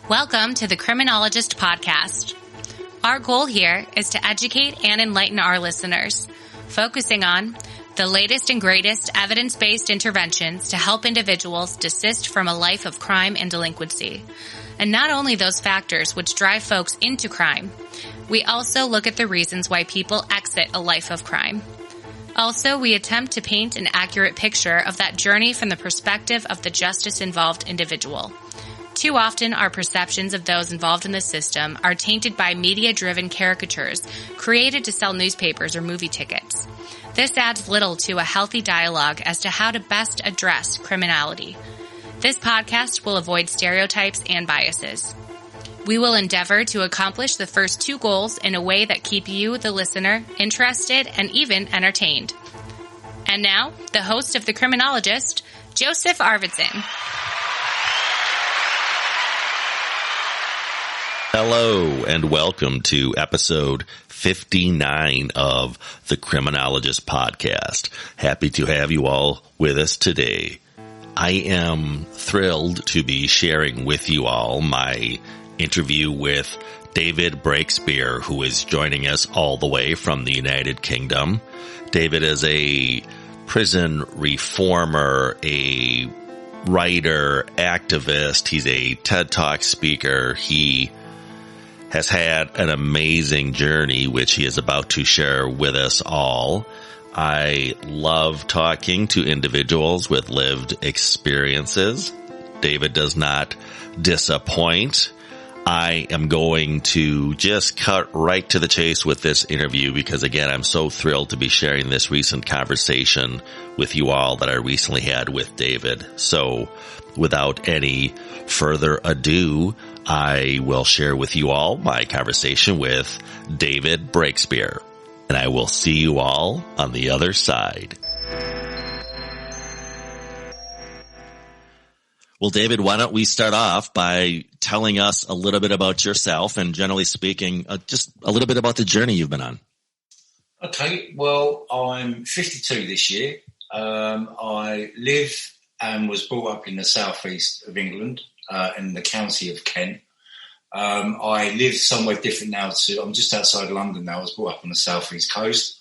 Welcome to the Criminologist Podcast. Our goal here is to educate and enlighten our listeners, focusing on the latest and greatest evidence-based interventions to help individuals desist from a life of crime and delinquency. And not only those factors which drive folks into crime, we also look at the reasons why people exit a life of crime. Also, we attempt to paint an accurate picture of that journey from the perspective of the justice-involved individual. Too often, our perceptions of those involved in the system are tainted by media-driven caricatures created to sell newspapers or movie tickets. This adds little to a healthy dialogue as to how to best address criminality. This podcast will avoid stereotypes and biases. We will endeavor to accomplish the first two goals in a way that keep you, the listener, interested and even entertained. And now, the host of The Criminologist, Joseph Arvidsson. Hello and welcome to episode 59 of The Criminologist Podcast. Happy to have you all with us today. I am thrilled to be sharing with you all my interview with David Breakspear, who is joining us all the way from the United Kingdom. David is a prison reformer, a writer, activist. He's a TED Talk speaker. He has had an amazing journey, which he is about to share with us all. I love talking to individuals with lived experiences. David does not disappoint. I am going to just cut right to the chase with this interview because, again, I'm so thrilled to be sharing this recent conversation with you all that I recently had with David. So, without any further ado, I will share with you all my conversation with David Breakspear. And I will see you all on the other side. Well, David, why don't we start off by telling us a little bit about yourself and, generally speaking, just a little bit about the journey you've been on. Okay, well, I'm 52 this year. I live and was brought up in the southeast of England, in the county of Kent. I live somewhere different now I'm just outside London now. I was brought up on the southeast coast.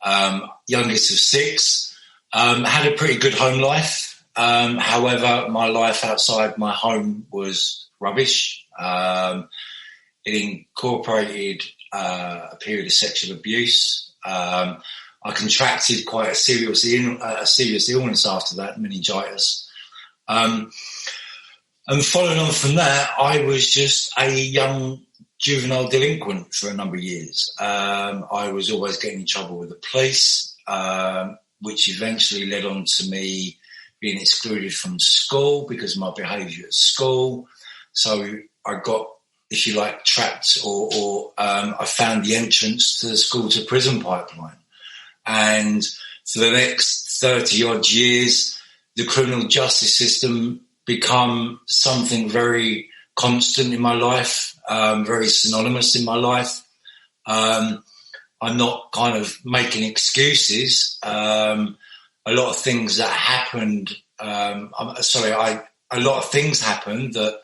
Youngest of six. Had a pretty good home life. However, my life outside my home was rubbish. It incorporated a period of sexual abuse. I contracted quite a serious illness after that, meningitis. And following on from that, I was just a young juvenile delinquent for a number of years. I was always getting in trouble with the police, which eventually led on to me being excluded from school because of my behaviour at school. So I got, if you like, trapped or I found the entrance to the school to prison pipeline. And for the next 30-odd years, the criminal justice system become something very constant in my life, very synonymous in my life. I'm not kind of making excuses. A lot of things that happened, a lot of things happened that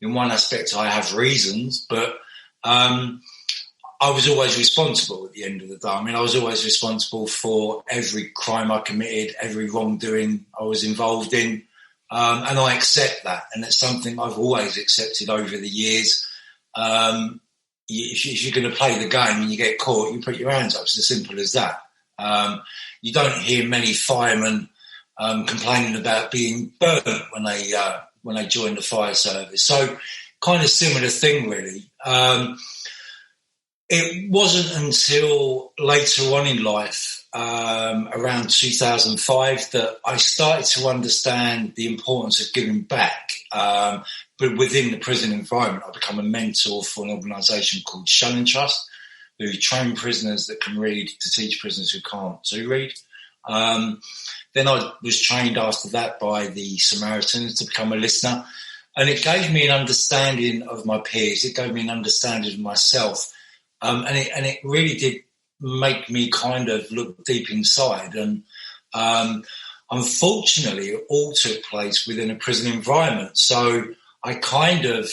in one aspect I have reasons, but I was always responsible at the end of the day. I mean, I was always responsible for every crime I committed, every wrongdoing I was involved in. And I accept that, and it's something I've always accepted over the years. If you're going to play the game and you get caught, you put your hands up. It's as simple as that. You don't hear many firemen complaining about being burnt when they join the fire service. So, kind of similar thing, really. It wasn't until later on in life, around 2005, that I started to understand the importance of giving back. But within the prison environment, I became a mentor for an organisation called Shannon Trust, who train prisoners that can read to teach prisoners who can't to read. Then I was trained after that by the Samaritans to become a listener. And it gave me an understanding of my peers. It gave me an understanding of myself. And it really did make me kind of look deep inside. And unfortunately, it all took place within a prison environment. So I kind of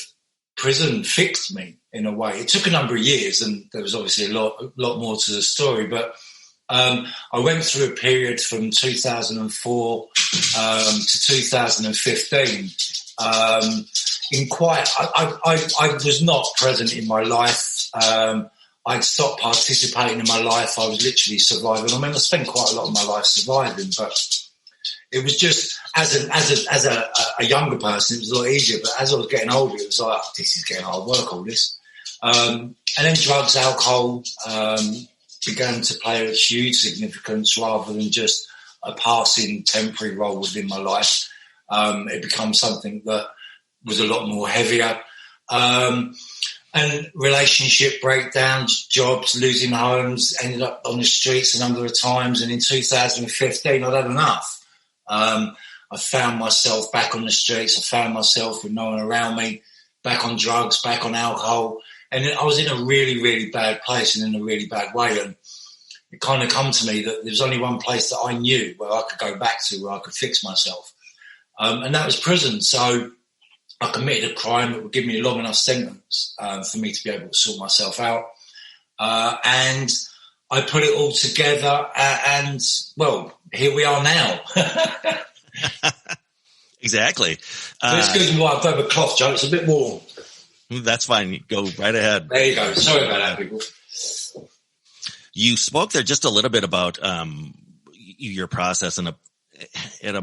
prison fixed me in a way. It took a number of years, and there was obviously a lot more to the story, but I went through a period from 2004 to 2015 I was not present in my life. I'd stopped participating in my life. I was literally surviving. I mean, I spent quite a lot of my life surviving, but it was just as a younger person, it was a lot easier. But as I was getting older, it was like, this is getting hard work, all this. And then drugs, alcohol began to play a huge significance rather than just a passing temporary role within my life. It becomes something that was a lot more heavier. And relationship breakdowns, jobs, losing homes, ended up on the streets a number of times. And in 2015, I'd had enough. I found myself back on the streets. I found myself with no one around me, back on drugs, back on alcohol. And I was in a really, really bad place and in a really bad way. And it kind of come to me that there was only one place that I knew where I could go back to, where I could fix myself. And that was prison. So I committed a crime that would give me a long enough sentence for me to be able to sort myself out. And I put it all together and, well, here we are now. Exactly. Excuse me while I grab a cloth, Joe. It's a bit warm. That's fine. Go right ahead. There you go. Sorry about that, people. You spoke there just a little bit about your process, and at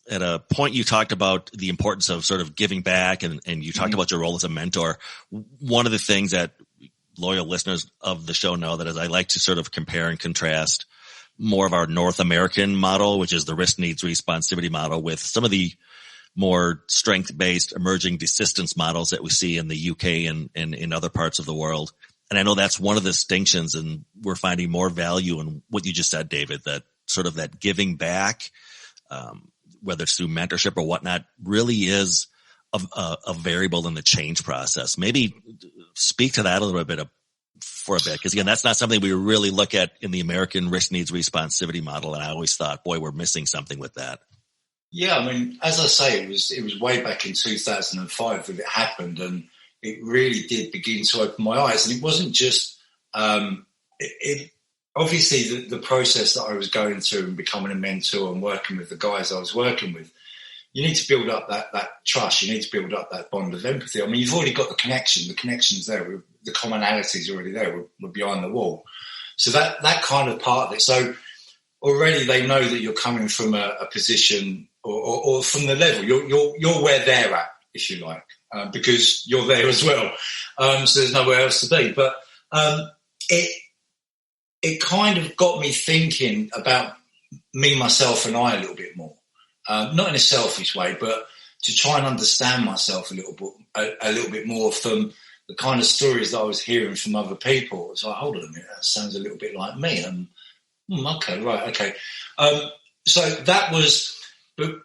a point you talked about the importance of sort of giving back, and you talked about your role as a mentor. One of the things that loyal listeners of the show know that is I like to sort of compare and contrast more of our North American model, which is the risk needs responsivity model, with some of the more strength-based emerging desistance models that we see in the UK and in other parts of the world. And I know that's one of the distinctions, and we're finding more value in what you just said, David, that sort of that giving back, whether it's through mentorship or whatnot, really is a variable in the change process. Maybe speak to that a little bit for a bit, because again, that's not something we really look at in the American risk needs responsivity model. And I always thought, boy, we're missing something with that. Yeah, I mean, as I say, it was way back in 2005 that it happened, and it really did begin to open my eyes. And it wasn't just obviously the process that I was going through and becoming a mentor and working with the guys I was working with. You need to build up that trust. You need to build up that bond of empathy. I mean, you've already got the connection. The connection's there. The commonality's already there. We're behind the wall. So that kind of part of it. So already they know that you're coming from a position or from the level. You're where they're at, if you like, because you're there as well. So there's nowhere else to be. But it kind of got me thinking about me, myself, and I a little bit more. Not in a selfish way, but to try and understand myself a little bit more from the kind of stories that I was hearing from other people. It's like, hold on a minute, that sounds a little bit like me. Okay, right, okay. So that was, but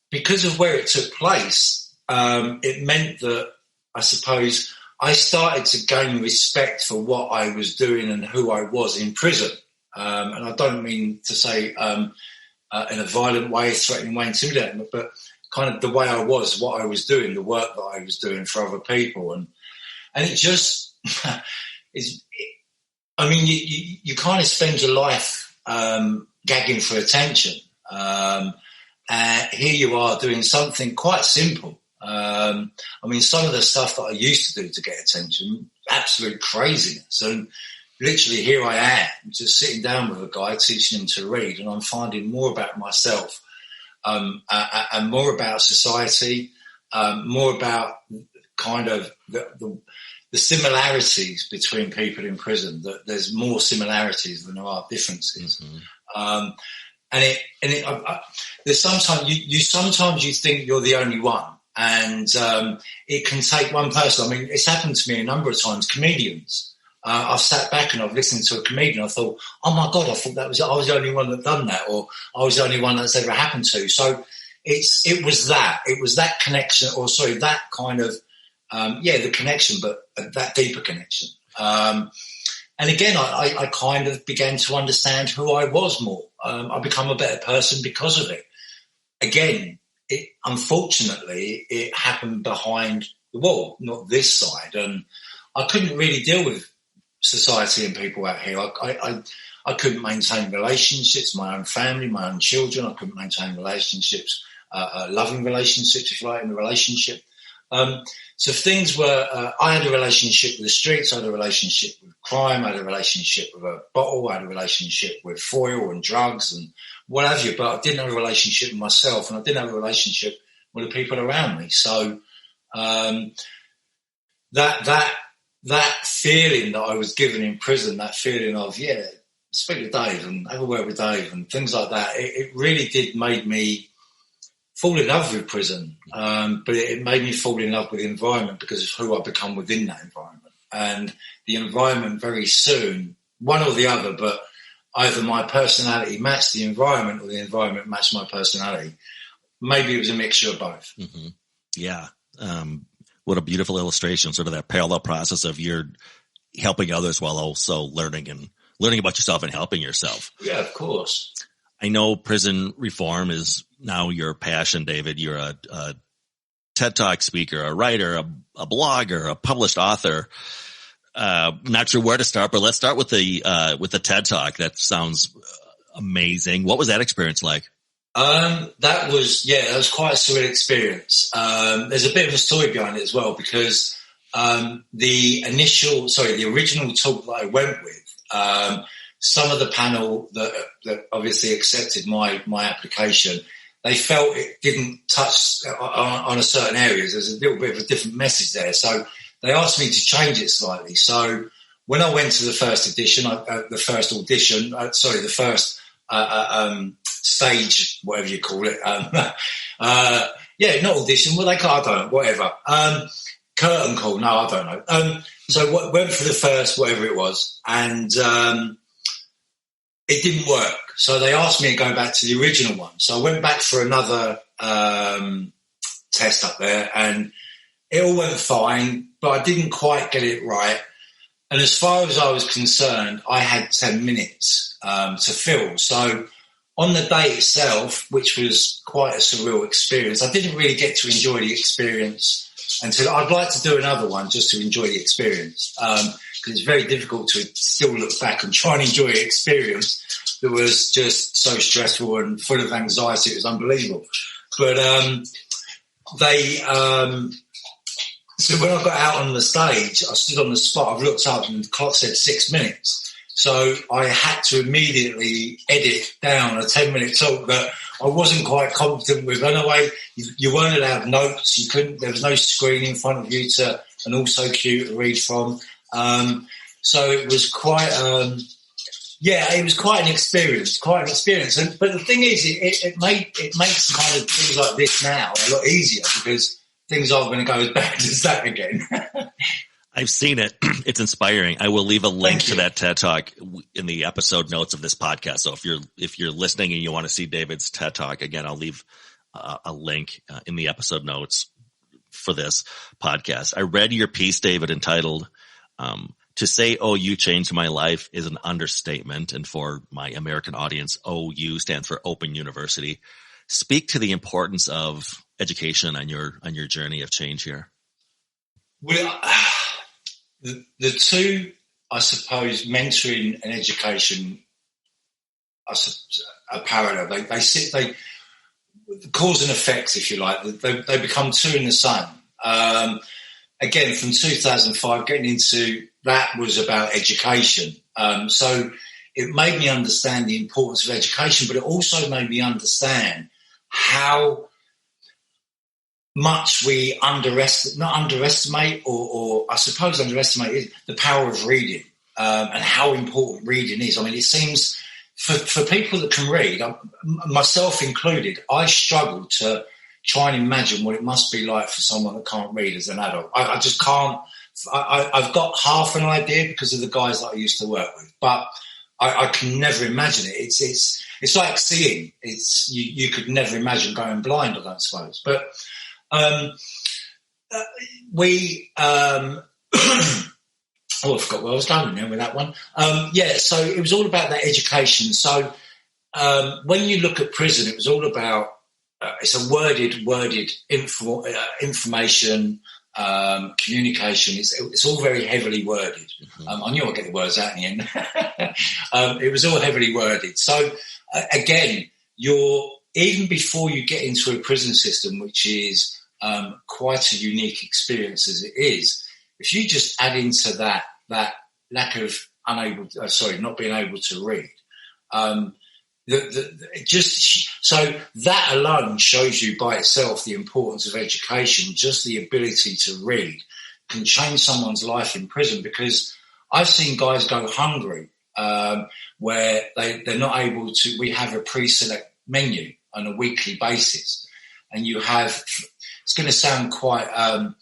because of where it took place, it meant that I suppose I started to gain respect for what I was doing and who I was in prison. And I don't mean to say in a violent way, threatening way, intimidating, but kind of the way I was, what I was doing, the work that I was doing for other people. And it just is, I mean, you kind of spend your life gagging for attention. Here you are doing something quite simple. I mean, some of the stuff that I used to do to get attention, absolute craziness. And literally here I am, just sitting down with a guy, teaching him to read, and I'm finding more about myself and more about society, more about kind of the similarities between people in prison, that there's more similarities than there are differences. Mm-hmm. There's sometimes you think you're the only one, and it can take one person. I mean, it's happened to me a number of times. Comedians. I've sat back and I've listened to a comedian. I thought, oh my God, I thought I was the only one that done that, or I was the only one that's ever happened to. So it was that connection, or sorry, that kind of, the connection, but that deeper connection. And again, I kind of began to understand who I was more. I become a better person because of it. Again, unfortunately, it happened behind the wall, not this side. And I couldn't really deal with society and people out here. I couldn't maintain relationships, my own family, my own children. I couldn't maintain relationships, loving relationships, if you like, in a relationship. So things were, I had a relationship with the streets, I had a relationship with crime, I had a relationship with a bottle, I had a relationship with foil and drugs and what have you, but I didn't have a relationship with myself, and I didn't have a relationship with the people around me. So that feeling that I was given in prison, that feeling of, speak to Dave and have a word with Dave and things like that, it really did make me fall in love with prison, but it made me fall in love with the environment because of who I become within that environment. And the environment very soon, one or the other, but either my personality matched the environment or the environment matched my personality. Maybe it was a mixture of both. Mm-hmm. Yeah. What a beautiful illustration, sort of that parallel process of you're helping others while also learning about yourself and helping yourself. Yeah, of course. I know prison reform is now your passion, David. You're a TED Talk speaker, a writer, a blogger, a published author. Not sure where to start, but let's start with the TED Talk. That sounds amazing. What was that experience like? That was quite a surreal experience. There's a bit of a story behind it as well, because the original talk that I went with, some of the panel that obviously accepted my application, they felt it didn't touch on a certain areas. There's a little bit of a different message there. So they asked me to change it slightly. So when I went to the first edition, the first stage, whatever you call it. Not audition. Well, I don't know, whatever. Curtain call. No, I don't know. So went for the first, whatever it was, and it didn't work. So they asked me to go back to the original one. So I went back for another test up there, and it all went fine, but I didn't quite get it right. And as far as I was concerned, I had 10 minutes to fill. So on the day itself, which was quite a surreal experience, I didn't really get to enjoy the experience until I'd like to do another one just to enjoy the experience, because it's very difficult to still look back and try and enjoy an experience that was just so stressful and full of anxiety. It was unbelievable. But so when I got out on the stage, I stood on the spot, I've looked up and the clock said 6 minutes. So I had to immediately edit down a 10-minute talk that I wasn't quite confident with. Anyway, you weren't allowed notes. You couldn't. There was no screen in front of you and also cue to read from. So it was quite. It was quite an experience. But the thing is, it makes kind of things like this now a lot easier, because things aren't going to go as bad as that again. I've seen it. It's inspiring. I will leave a link to that TED Talk in the episode notes of this podcast. So if you're listening and you want to see David's TED Talk, again, I'll leave a link in the episode notes for this podcast. I read your piece, David, entitled "To Say OU Changed My Life" is an understatement. And for my American audience, OU stands for Open University. Speak to the importance of education on your journey of change here. Well, the two, I suppose, mentoring and education are parallel. They cause and effect, if you like. They become two in the same. Again, from 2005, getting into that was about education. So it made me understand the importance of education, but it also made me understand how much we underestimate or I suppose underestimate the power of reading, and how important reading is. I mean, it seems for people that can read, myself included, I struggle to try and imagine what it must be like for someone that can't read as an adult. I just can't. I've got half an idea because of the guys that I used to work with, but I can never imagine it. It's like seeing. You could never imagine going blind, I don't suppose. But I forgot where I was going now with that one. So it was all about that education. So when you look at prison, it was all about it's a worded information communication. It's all very heavily worded. I knew I'd get the words out in the end. It was all heavily worded. So again, even before you get into a prison system, which is quite a unique experience as it is, if you just add into that lack of not being able to read, so that alone shows you by itself the importance of education. Just the ability to read can change someone's life in prison, because I've seen guys go hungry where they're not able to. We have a pre-select menu on a weekly basis, and you have. It's going to sound quite a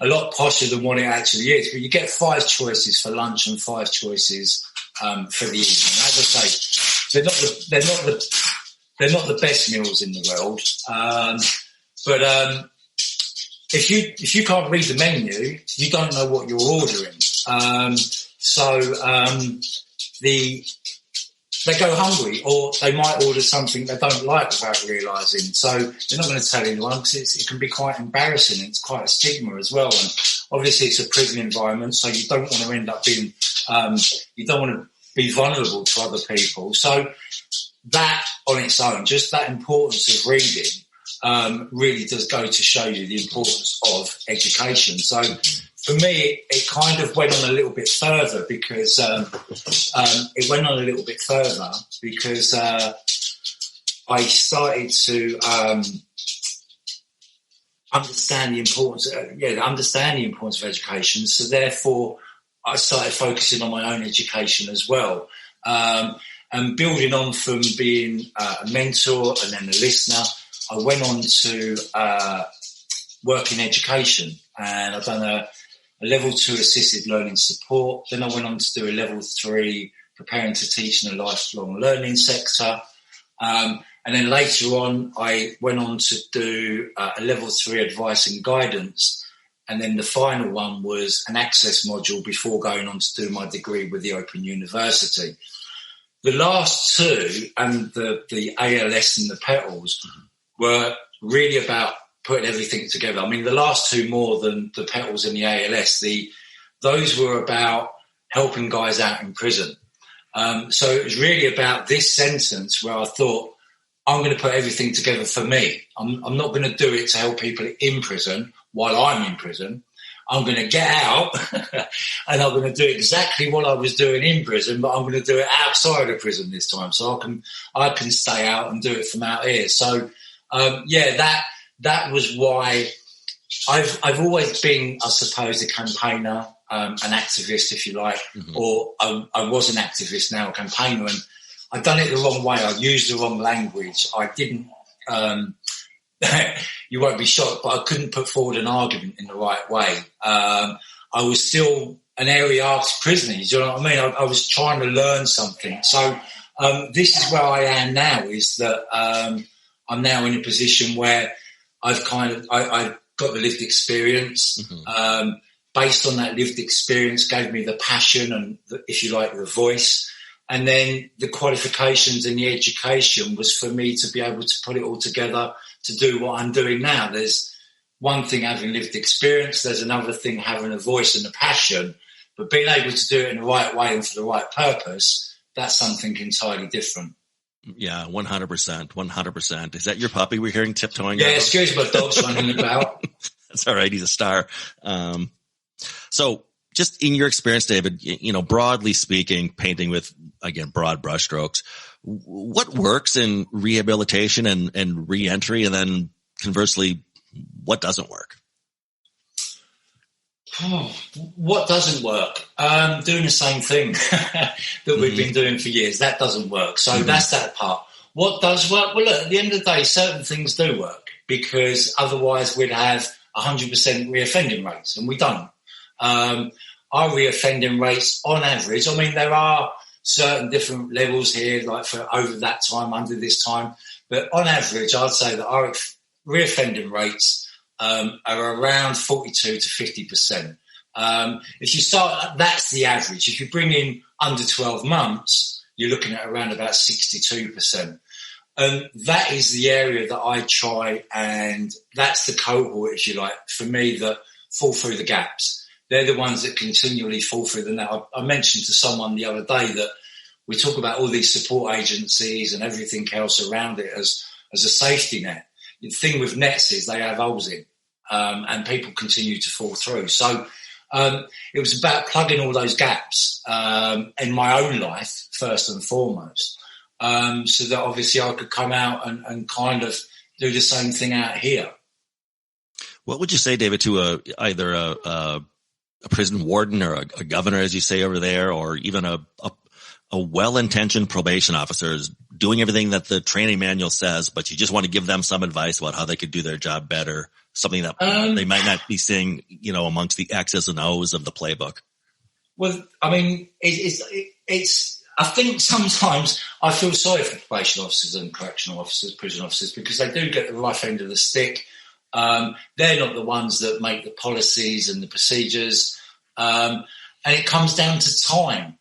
lot posher than what it actually is, but you get 5 choices for lunch and 5 choices for the evening. As I say, they're not the best meals in the world, but if you can't read the menu, you don't know what you're ordering. They go hungry, or they might order something they don't like without realising. So they're not going to tell anyone, because it can be quite embarrassing. It's quite a stigma as well. And obviously it's a prison environment, so you don't want to end up being, you don't want to be vulnerable to other people. So that on its own, just that importance of reading, really does go to show you the importance of education. So for me, it kind of went on a little bit further because I started to understand the importance of education. So therefore, I started focusing on my own education as well, and building on from being a mentor and then a listener. I went on to work in education, and I've done a level 2 assisted learning support. Then I went on to do a level 3 preparing to teach in a lifelong learning sector. And then later on, I went on to do a level 3 advice and guidance. And then the final one was an access module before going on to do my degree with the Open University. The last 2, and the ALS and the petals, were really about putting everything together. I mean, the last 2 more than the petals and the ALS, those were about helping guys out in prison. So it was really about this sentence where I thought, I'm going to put everything together for me. I'm not going to do it to help people in prison while I'm in prison. I'm going to get out and I'm going to do exactly what I was doing in prison, but I'm going to do it outside of prison this time. So I can stay out and do it from out here. So, that was why I've always been, I suppose, a campaigner, an activist, if you like, or I was an activist, now a campaigner, and I've done it the wrong way. I used the wrong language. I didn't, you won't be shocked, but I couldn't put forward an argument in the right way. I was still an area arts prisoner, do you know what I mean? I was trying to learn something. So this is where I am now, is that I'm now in a position where I've got the lived experience. Based on that lived experience, gave me the passion and, if you like, the voice. And then the qualifications and the education was for me to be able to put it all together to do what I'm doing now. There's one thing having lived experience, there's another thing having a voice and a passion, but being able to do it in the right way and for the right purpose, that's something entirely different. Yeah, 100%, 100%. Is that your puppy we're hearing tiptoeing? Yeah, excuse my dog's running about. That's all right. He's a star. So just in your experience, David, broadly speaking, painting with, again, broad brushstrokes, what works in rehabilitation and reentry? And then conversely, what doesn't work? What doesn't work? Doing the same thing that we've been doing for years. That doesn't work. So that's that part. What does work? Well, look, at the end of the day, certain things do work, because otherwise we'd have 100% reoffending rates, and we don't. Our reoffending rates on average, I mean, there are certain different levels here, like for over that time, under this time, but on average, I'd say that our reoffending rates are around 42 to 50%. If you start, that's the average. If you bring in under 12 months, you're looking at around about 62%. That is the area that I try, and that's the cohort, if you like, for me, that fall through the gaps. They're the ones that continually fall through the net. I mentioned to someone the other day that we talk about all these support agencies and everything else around it as a safety net. The thing with nets is they have holes in, and people continue to fall through. So it was about plugging all those gaps in my own life, first and foremost, so that obviously I could come out and kind of do the same thing out here. What would you say, David, to either a prison warden or a governor, as you say over there, or even a well-intentioned probation officer is doing everything that the training manual says, but you just want to give them some advice about how they could do their job better, something that they might not be seeing, amongst the X's and O's of the playbook? Well, I mean, it's I think sometimes I feel sorry for probation officers and correctional officers, prison officers, because they do get the rough end of the stick. They're not the ones that make the policies and the procedures. And it comes down to time.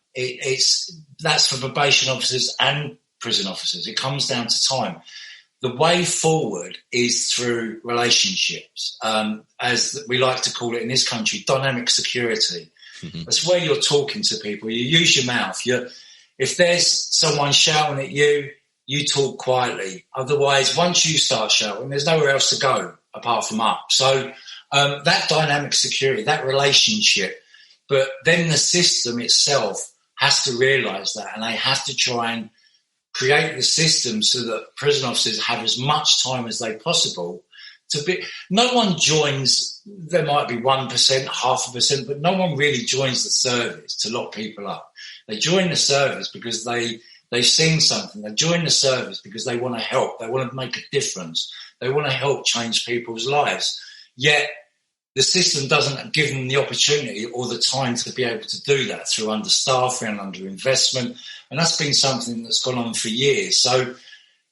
That's for probation officers and prison officers. It comes down to time. The way forward is through relationships, as we like to call it in this country, dynamic security. Mm-hmm. That's where you're talking to people. You use your mouth. If there's someone shouting at you, you talk quietly. Otherwise, once you start shouting, there's nowhere else to go apart from up. So that dynamic security, that relationship, but then the system itself has to realise that, and they have to try and create the system so that prison officers have as much time as they possible to be. No one joins. There might be 1%, 0.5%, but no one really joins the service to lock people up. They join the service because they've seen something. They join the service because they want to help. They want to make a difference. They want to help change people's lives. Yet the system doesn't give them the opportunity or the time to be able to do that through understaffing and underinvestment. And that's been something that's gone on for years. So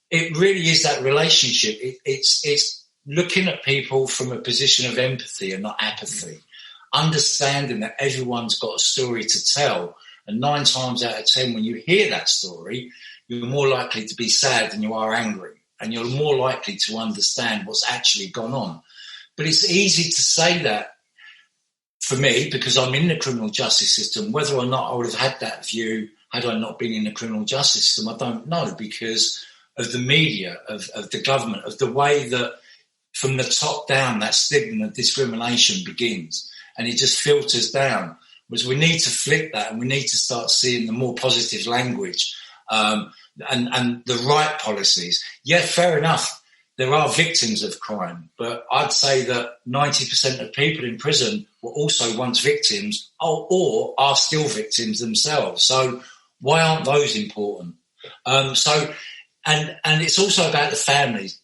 it really is that relationship. It's looking at people from a position of empathy and not apathy, understanding that everyone's got a story to tell. And 9 times out of 10, when you hear that story, you're more likely to be sad than you are angry. And you're more likely to understand what's actually gone on. But it's easy to say that for me, because I'm in the criminal justice system. Whether or not I would have had that view had I not been in the criminal justice system, I don't know, because of the media, of the government, of the way that from the top down that stigma and discrimination begins. And it just filters down. Whereas we need to flip that, and we need to start seeing the more positive language and the right policies. Yeah, fair enough. There are victims of crime, but I'd say that 90% of people in prison were also once victims or are still victims themselves. So why aren't those important? And it's also about the families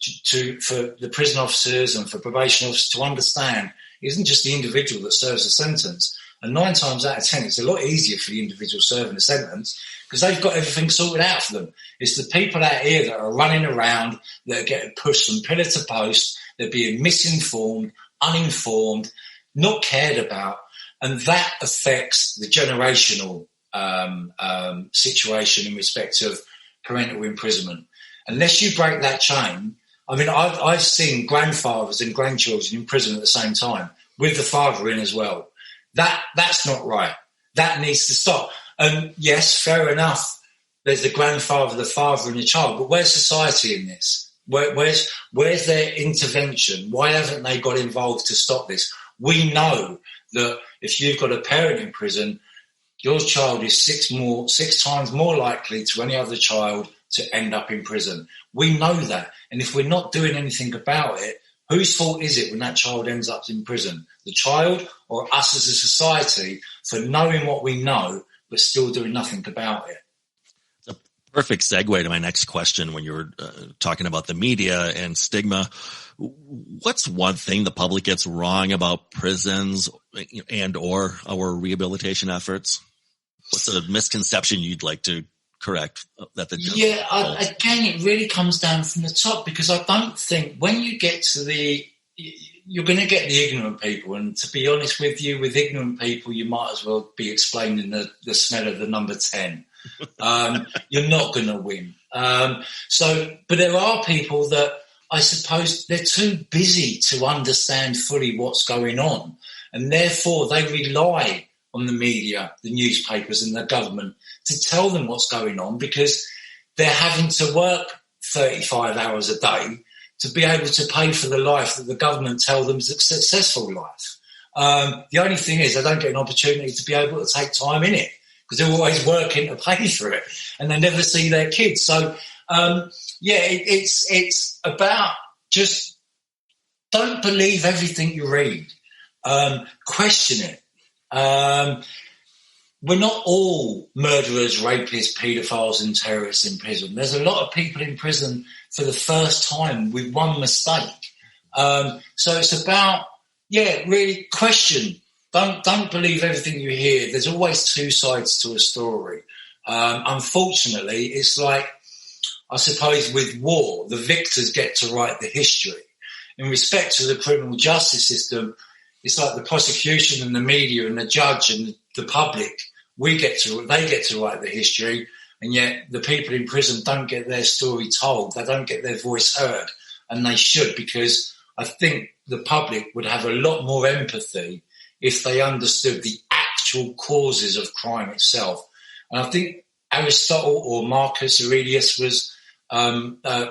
for the prison officers and for probation officers to understand it isn't just the individual that serves a sentence. And 9 times out of 10, it's a lot easier for the individual serving a sentence because they've got everything sorted out for them. It's the people out here that are running around, that are getting pushed from pillar to post, they're being misinformed, uninformed, not cared about, and that affects the generational situation in respect of parental imprisonment. Unless you break that chain, I mean, I've seen grandfathers and grandchildren in prison at the same time, with the father in as well. That's not right. That needs to stop. And yes, fair enough. There's the grandfather, the father, and the child. But where's society in this? Where's their intervention? Why haven't they got involved to stop this? We know that if you've got a parent in prison, your child is 6 times more likely to any other child to end up in prison. We know that. And if we're not doing anything about it, whose fault is it when that child ends up in prison? The child or us as a society for knowing what we know but still doing nothing about it? It's a perfect segue to my next question when you were talking about the media and stigma. What's one thing the public gets wrong about prisons and or our rehabilitation efforts? What's a misconception you'd like to correct? Again, it really comes down from the top, because I don't think when you get to you're going to get the ignorant people. And to be honest with you, with ignorant people, you might as well be explaining the smell of the number 10. You're not going to win. But there are people that I suppose they're too busy to understand fully what's going on. And therefore they rely on the media, the newspapers and the government to tell them what's going on, because they're having to work 35 hours a day to be able to pay for the life that the government tell them is a successful life. The only thing is they don't get an opportunity to be able to take time in it, because they're always working to pay for it and they never see their kids. So, it's about just don't believe everything you read. Question it. We're not all murderers, rapists, paedophiles and terrorists in prison. There's a lot of people in prison for the first time with one mistake. So it's about, really question. Don't believe everything you hear. There's always two sides to a story. Unfortunately, it's like, I suppose with war, the victors get to write the history. In respect to the criminal justice system, it's like the prosecution and the media and the judge and the public, they get to write the history, and yet the people in prison don't get their story told. They don't get their voice heard, and they should, because I think the public would have a lot more empathy if they understood the actual causes of crime itself. And I think Aristotle or Marcus Aurelius was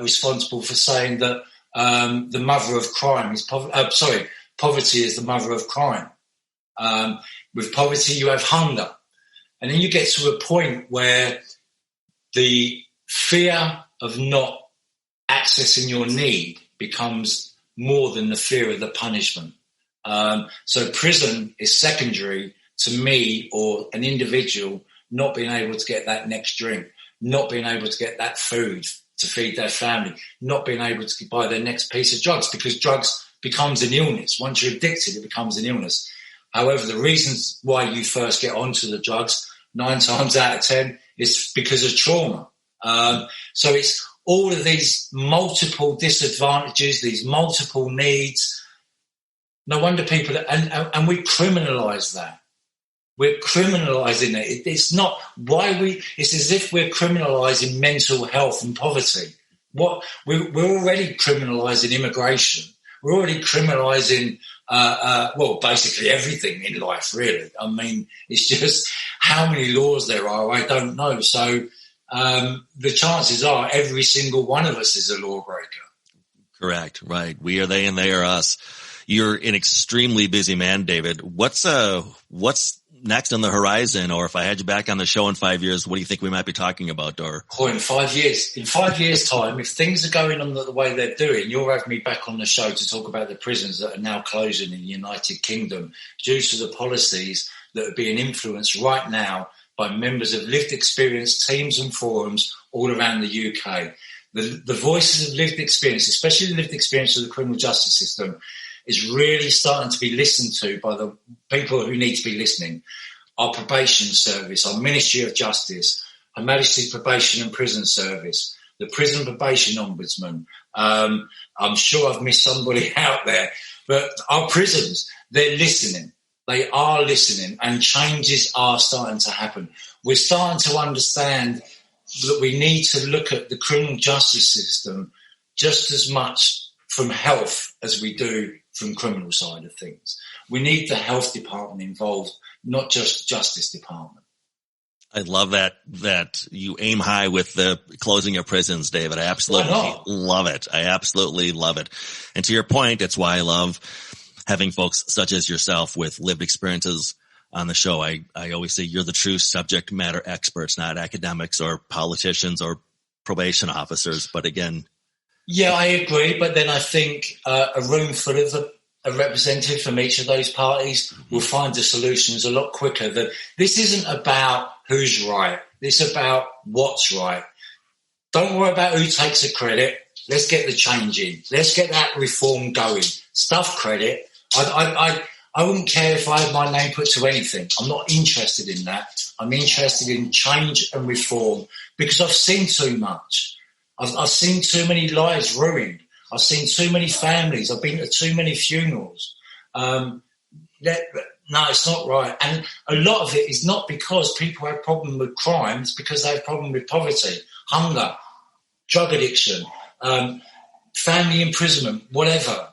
responsible for saying that the mother of crime is poverty is the mother of crime. With poverty, you have hunger. And then you get to a point where the fear of not accessing your need becomes more than the fear of the punishment. So prison is secondary to me or an individual not being able to get that next drink, not being able to get that food to feed their family, not being able to buy their next piece of drugs, because drugs becomes an illness. Once you're addicted, it becomes an illness. However, the reasons why you first get onto the drugs, 9 times out of 10, is because of trauma. So it's all of these multiple disadvantages, these multiple needs. No wonder people, and we criminalise that. We're criminalising it. It's not it's as if we're criminalising mental health and poverty. We're already criminalising immigration. We're already criminalising, basically everything in life, really. I mean, it's just how many laws there are, I don't know. So the chances are every single one of us is a lawbreaker. Correct, right. We are they and they are us. You're an extremely busy man, David. What's next on the horizon? Or if I had you back on the show in 5 years, what do you think we might be talking about? In 5 years. In 5 years' time, if things are going on the way they're doing, you'll have me back on the show to talk about the prisons that are now closing in the United Kingdom due to the policies that are being influenced right now by members of lived experience teams and forums all around the UK. The voices of lived experience, especially the lived experience of the criminal justice system, is really starting to be listened to by the people who need to be listening. Our probation service, our Ministry of Justice, Her Majesty's Probation and Prison Service, the Prison Probation Ombudsman. I'm sure I've missed somebody out there, but our prisons, they're listening. They are listening, and changes are starting to happen. We're starting to understand that we need to look at the criminal justice system just as much from health as we do from criminal side of things. We need the health department involved, not just the justice department. I love that you aim high with the closing of prisons, David. I absolutely love it. I absolutely love it. And to your point, it's why I love having folks such as yourself with lived experiences on the show. I always say you're the true subject matter experts, not academics or politicians or probation officers. But again, yeah, I agree. But then I think a room full of a representative from each of those parties will find the solutions a lot quicker. That this isn't about who's right. It's about what's right. Don't worry about who takes the credit. Let's get the change in. Let's get that reform going. Stuff credit. I wouldn't care if I had my name put to anything. I'm not interested in that. I'm interested in change and reform because I've seen too much. I've seen too many lives ruined. I've seen too many families. I've been to too many funerals. No, it's not right. And a lot of it is not because people have problem with crime. It's because they have problem with poverty, hunger, drug addiction, family imprisonment, whatever.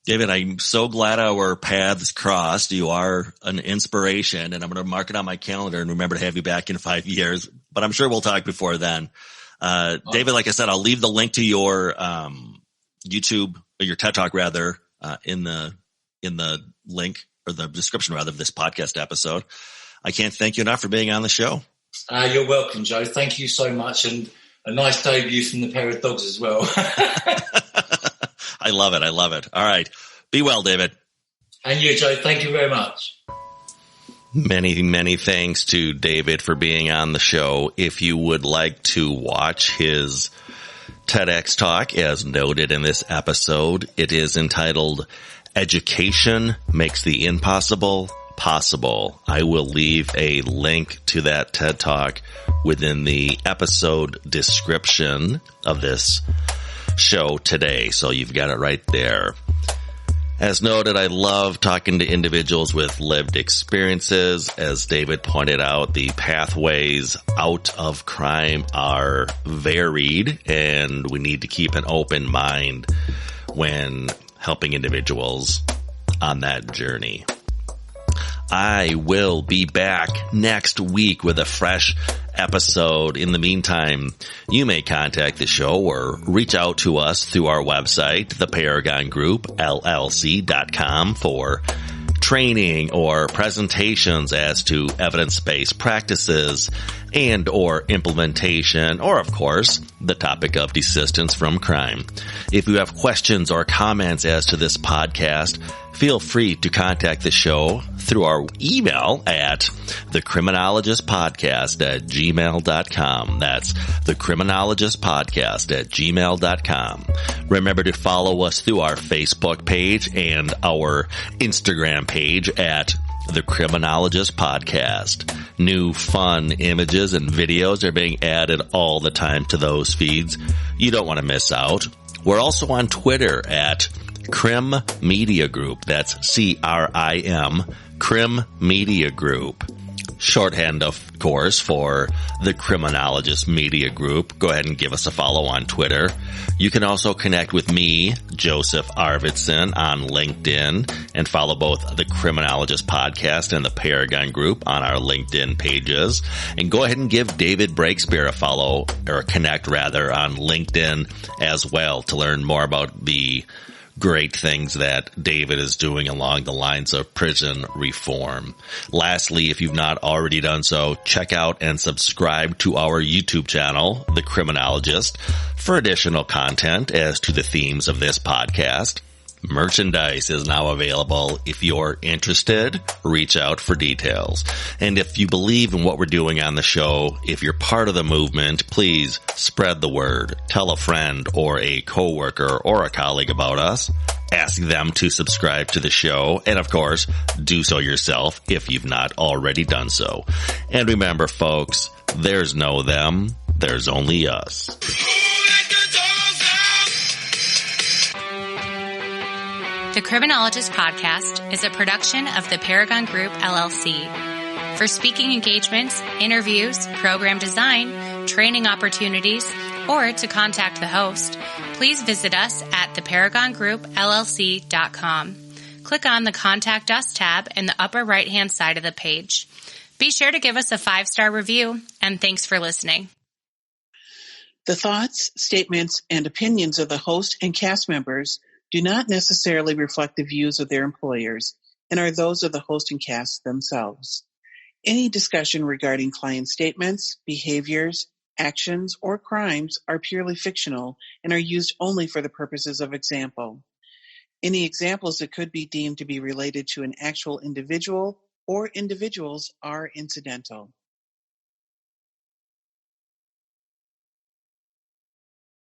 David, I'm so glad our paths crossed. You are an inspiration, and I'm going to mark it on my calendar and remember to have you back in 5 years. But I'm sure we'll talk before then. David, like I said, I'll leave the link to your YouTube, or your TED Talk rather, in the link or the description rather of this podcast episode. I can't thank you enough for being on the show. You're welcome, Joe. Thank you so much, and a nice debut from the pair of dogs as well. I love it. I love it. All right. Be well, David. And you, Joe. Thank you very much. Many, many thanks to David for being on the show. If you would like to watch his TEDx talk, as noted in this episode, it is entitled Education Makes the Impossible Possible. I will leave a link to that TED Talk within the episode description of this show today, so you've got it right there. As noted, I love talking to individuals with lived experiences. As David pointed out, the pathways out of crime are varied, and we need to keep an open mind when helping individuals on that journey. I will be back next week with a fresh episode. In the meantime, you may contact the show or reach out to us through our website, theparagongroup.llc.com, for training or presentations as to evidence-based practices and or implementation, or of course, the topic of desistance from crime. If you have questions or comments as to this podcast, feel free to contact the show through our email at thecriminologistpodcast@gmail.com. That's thecriminologistpodcast@gmail.com. Remember to follow us through our Facebook page and our Instagram page at The Criminologist Podcast. New fun images and videos are being added all the time to those feeds. You don't want to miss out. We're also on Twitter at Crim Media Group. That's CRIM, Crim Media Group. Shorthand, of course, for the Criminologist Media Group. Go ahead and give us a follow on Twitter. You can also connect with me, Joseph Arvidsson, on LinkedIn, and follow both the Criminologist Podcast and the Paragon Group on our LinkedIn pages. And go ahead and give David Breakspear a follow, or a connect rather, on LinkedIn as well, to learn more about the great things that David is doing along the lines of prison reform. Lastly, if you've not already done so, check out and subscribe to our YouTube channel, The Criminologist, for additional content as to the themes of this podcast. Merchandise is now available. If you're interested, reach out for details. And if you believe in what we're doing on the show, if you're part of the movement, please spread the word. Tell a friend or a coworker or a colleague about us. Ask them to subscribe to the show. And of course, do so yourself if you've not already done so. And remember, folks, there's no them. There's only us. The Criminologist Podcast is a production of the Paragon Group, LLC. For speaking engagements, interviews, program design, training opportunities, or to contact the host, please visit us at theparagongroup.llc.com. Click on the Contact Us tab in the upper right-hand side of the page. Be sure to give us a 5-star review, and thanks for listening. The thoughts, statements, and opinions of the host and cast members do not necessarily reflect the views of their employers and are those of the host and cast themselves. Any discussion regarding client statements, behaviors, actions, or crimes are purely fictional and are used only for the purposes of example. Any examples that could be deemed to be related to an actual individual or individuals are incidental.